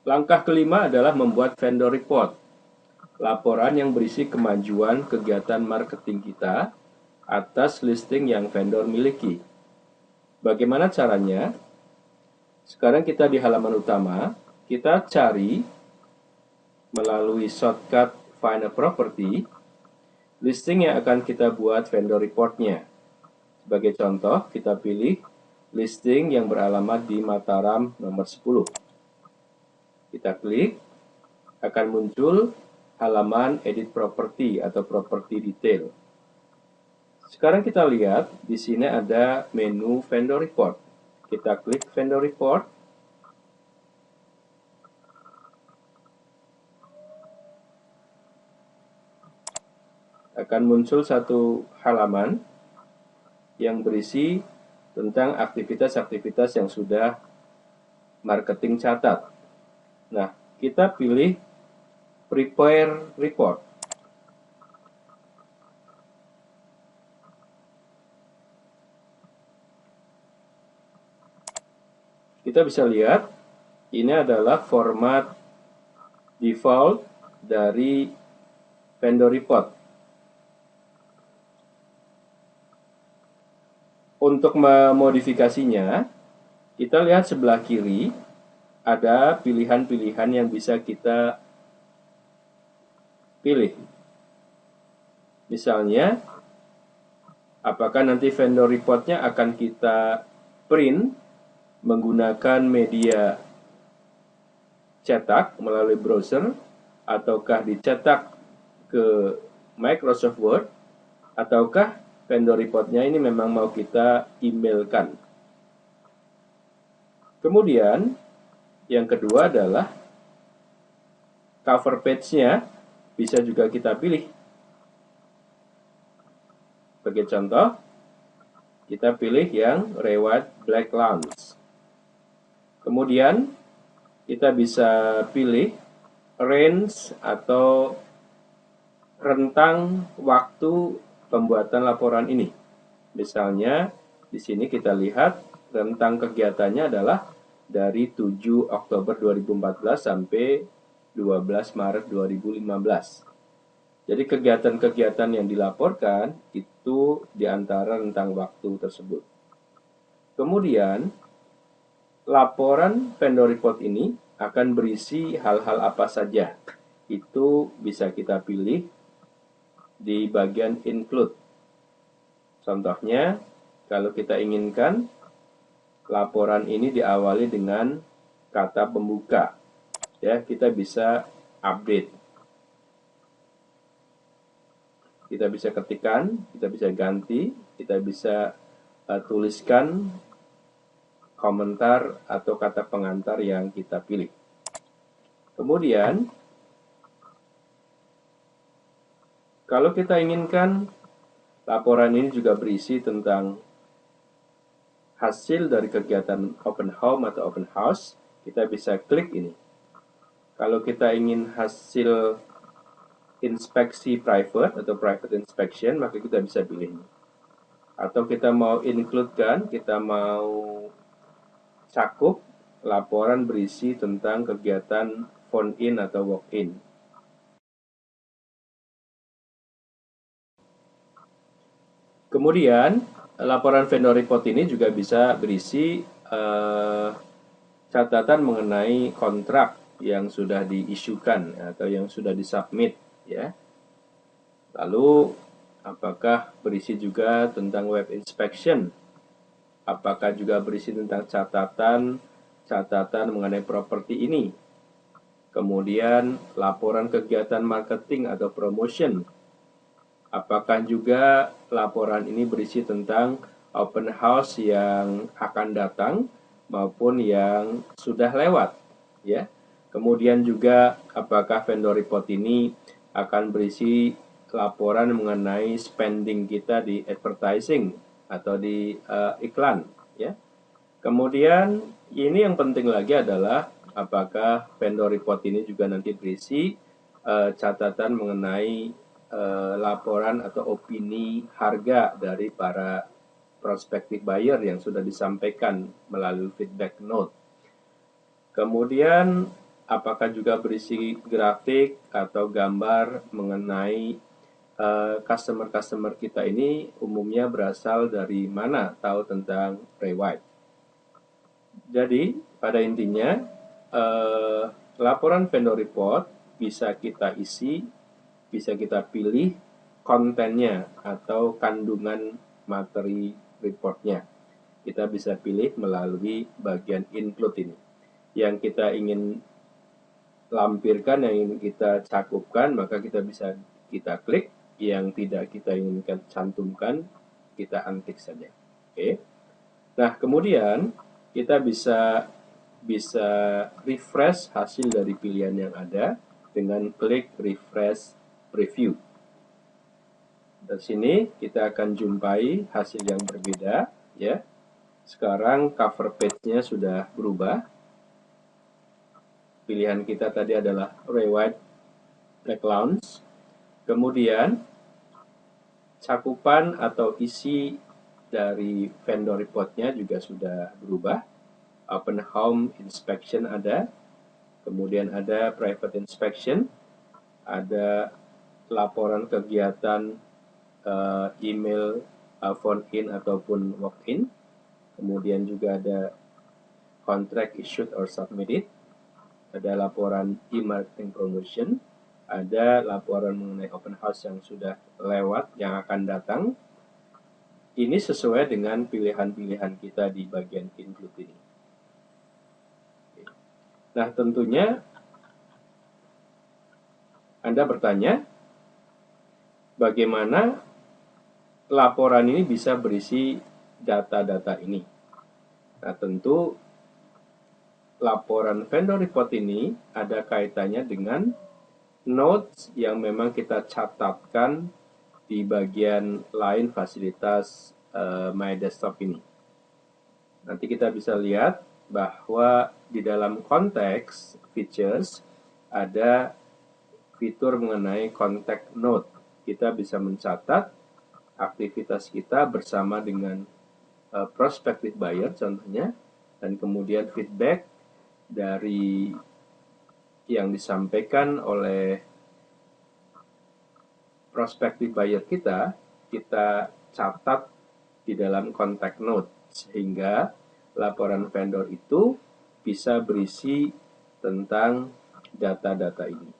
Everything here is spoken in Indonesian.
Langkah kelima adalah membuat vendor report. Laporan yang berisi kemajuan kegiatan marketing kita atas listing yang vendor miliki. Bagaimana caranya? Sekarang kita di halaman utama, kita cari melalui shortcut Find a Property, listing yang akan kita buat vendor reportnya. Sebagai contoh, kita pilih listing yang beralamat di Mataram nomor 10. Kita klik, akan muncul halaman Edit Property atau Property Detail. Sekarang kita lihat, di sini ada menu Vendor Report. Kita klik Vendor Report. Akan muncul satu halaman yang berisi tentang aktivitas-aktivitas yang sudah marketing catat. Nah, kita pilih Prepare Report. Kita bisa lihat, ini adalah format default dari vendor report. Untuk memodifikasinya, kita lihat sebelah kiri, ada pilihan-pilihan yang bisa kita pilih. Misalnya, apakah nanti vendor reportnya akan kita print menggunakan media cetak melalui browser, ataukah dicetak ke Microsoft Word, ataukah vendor reportnya ini memang mau kita emailkan. Kemudian, yang kedua adalah cover page-nya bisa juga kita pilih. Sebagai contoh, kita pilih yang Reward Black Lounge. Kemudian, kita bisa pilih range atau rentang waktu pembuatan laporan ini. Misalnya, di sini kita lihat rentang kegiatannya adalah dari 7 Oktober 2014 sampai 12 Maret 2015. Jadi kegiatan-kegiatan yang dilaporkan itu di antara rentang waktu tersebut. Kemudian, laporan vendor report ini akan berisi hal-hal apa saja. Itu bisa kita pilih di bagian include. Contohnya, kalau kita inginkan laporan ini diawali dengan kata pembuka, ya, kita bisa update. Kita bisa ketikkan, kita bisa ganti, kita bisa tuliskan komentar atau kata pengantar yang kita pilih. Kemudian, kalau kita inginkan laporan ini juga berisi tentang hasil dari kegiatan open home atau open house, kita bisa klik ini. Kalau kita ingin hasil inspeksi private atau private inspection, maka kita bisa pilih ini. Atau kita mau include-kan, kita mau cakup laporan berisi tentang kegiatan phone in atau walk in. Kemudian, laporan vendor report ini juga bisa berisi catatan mengenai kontrak yang sudah diisukan atau yang sudah disubmit, ya. Lalu, apakah berisi juga tentang web inspection? Apakah juga berisi tentang catatan mengenai properti ini? Kemudian, laporan kegiatan marketing atau promotion. Apakah juga laporan ini berisi tentang open house yang akan datang maupun yang sudah lewat, ya. Kemudian juga apakah vendor report ini akan berisi laporan mengenai spending kita di advertising atau di iklan, ya. Kemudian ini yang penting lagi adalah apakah vendor report ini juga nanti berisi catatan mengenai laporan atau opini harga dari para prospective buyer yang sudah disampaikan melalui feedback note. Kemudian apakah juga berisi grafik atau gambar mengenai customer-customer kita ini umumnya berasal dari mana, tahu tentang Rewrite. Jadi, pada intinya, laporan vendor report bisa kita isi, bisa kita pilih kontennya atau kandungan materi reportnya. Kita bisa pilih melalui bagian include ini. Yang kita ingin lampirkan, yang ingin kita cakupkan, maka kita bisa kita klik. Yang tidak kita inginkan cantumkan, kita untick saja. Oke. Nah, kemudian kita bisa refresh hasil dari pilihan yang ada dengan klik refresh preview. Di sini kita akan jumpai hasil yang berbeda, ya. Sekarang cover page-nya sudah berubah. Pilihan kita tadi adalah Rewrite Black Lounge. Kemudian cakupan atau isi dari vendor report-nya juga sudah berubah. Open Home Inspection ada, kemudian ada Private Inspection, ada laporan kegiatan email, phone in ataupun walk in, kemudian juga ada contract issued or submitted, ada laporan e-marketing promotion, ada laporan mengenai open house yang sudah lewat, yang akan datang. Ini sesuai dengan pilihan-pilihan kita di bagian include ini. Nah, tentunya Anda bertanya, bagaimana laporan ini bisa berisi data-data ini? Nah, tentu laporan vendor report ini ada kaitannya dengan notes yang memang kita catatkan di bagian lain fasilitas My Desktop ini. Nanti kita bisa lihat bahwa di dalam konteks features ada fitur mengenai contact note. Kita bisa mencatat aktivitas kita bersama dengan prospective buyer contohnya, dan kemudian feedback dari yang disampaikan oleh prospective buyer kita catat di dalam contact note, sehingga laporan vendor itu bisa berisi tentang data-data ini.